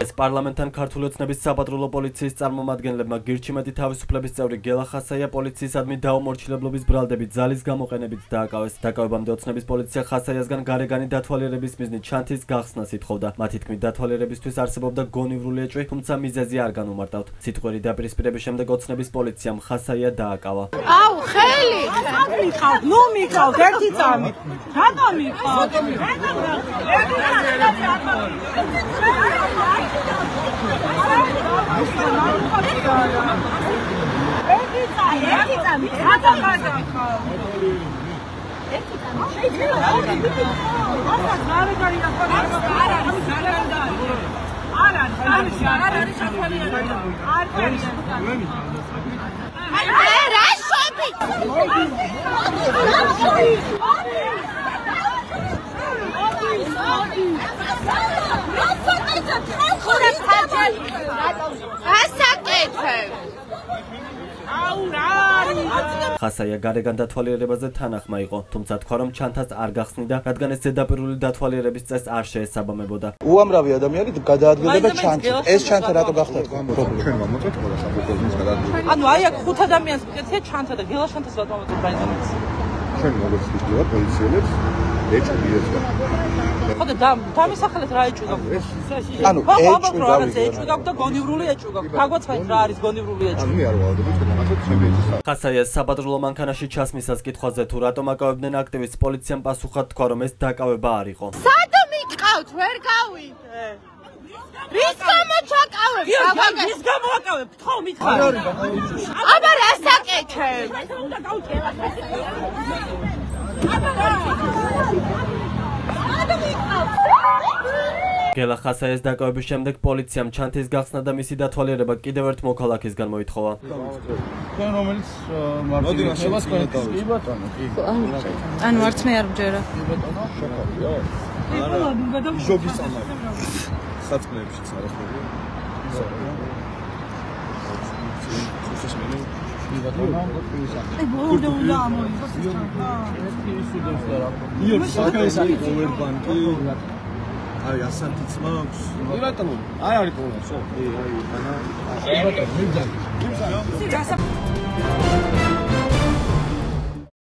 ეს პარლამენტთან ქართული ოცნების საპატრულო პოლიციის წარმომადგენლებმა გირჩიმეტი თავისუფლების წევრი გელა ხასაია პოლიციისადმი დაუმორჩილებლობის ბრალდებით ძალის გამოყენებით დააკავეს. დაკავებამდე ოცნების პოლიცია ხასაიასგან გარეგანი დათვალიერების მიზნით ჩანთის გახსნას ითხოვდა. მათი თქმით დათვალიერებისთვის არსებობდა გონივრული ეჭვი, თუმცა მიზეზი არ განუმარტავთ. სიტყვიერი დაპირისპირების შემდეგ ოცნების პოლიციამ ხასაია დააკავა. აუ, ხელი! მიყავთ, ნუ მიყავთ, ერთი წამი. რატომ მიყავთ? ხასაია გარეგან დათვალიერებაზე თანახმა იყო, თუმცა თქვა რომ ჩანთას არ გახსნიდა, რადგან ეს ზედაპირული დათვალიერების წესს არ შეესაბამებოდა. უამრავი ადამიანი გადაადგილდება ჩანთში. ეს ჩანთა რატო გახდა? ჩვენ მომწონთ ყველა საფუძველის გადაადგილება. ანუ აი აქ 5 ადამიანს მკეთია ჩანთა და გელა ჩანთას რატომ ამოწევთ ბაინდამის? ჩვენ მოგეცდია პოლიციელებს ეჭვი ეწვა. ხოდა დამისახელეთ რა ეჭვი გაქვთ? ანუ ეჭვი გაქვთ და გონივრული ეჭვი გაქვთ. გაგვაცვაით რა არის გონივრული ეჭვი? ანუ მე არ ვავდები თქვენახეთ ჩემი ეჭვი. ხასაიას საპატრულო მანქანაში ჩასმისას კითხვაზე თუ რატომ აკავებდნენ აქტივისტს პოლიციამ პასუხად თქვა რომ ეს დაკავება არ იყო. სად მიყავთ? ვერ გავიდე. რის გამო ჩაკავებ? ვის გამო აკავებ? თქო მითხარ. აბა რა საკეთებ? უნდა გავუჭერა. გელა ხასაიას დაკავების შემდეგ პოლიციამ ჩანთის გახსნა და მისი დათვალიერება კიდევ ერთ მოქალაქისგან მოითხოვა. თქვენ რომელიც მარტივობას კონექტავს. კი ბატონო, კი. ანუ არც მე არ მჯერა. კი ბატონო, შეკავია. ჟოგის ამარი. საწმეებში წარახები. კი ბატონო, გოთვისა. უნდა ამოიღოს ეს ჩანთა. ის უდევს და რა. იორს საკაისაკი პოვერბანკი. აი ასანთიც მაქვს. კი ბატონო, აი არის პოვერბანკი. აი, ანა. კი ბატონო, მიგზავნა. გასა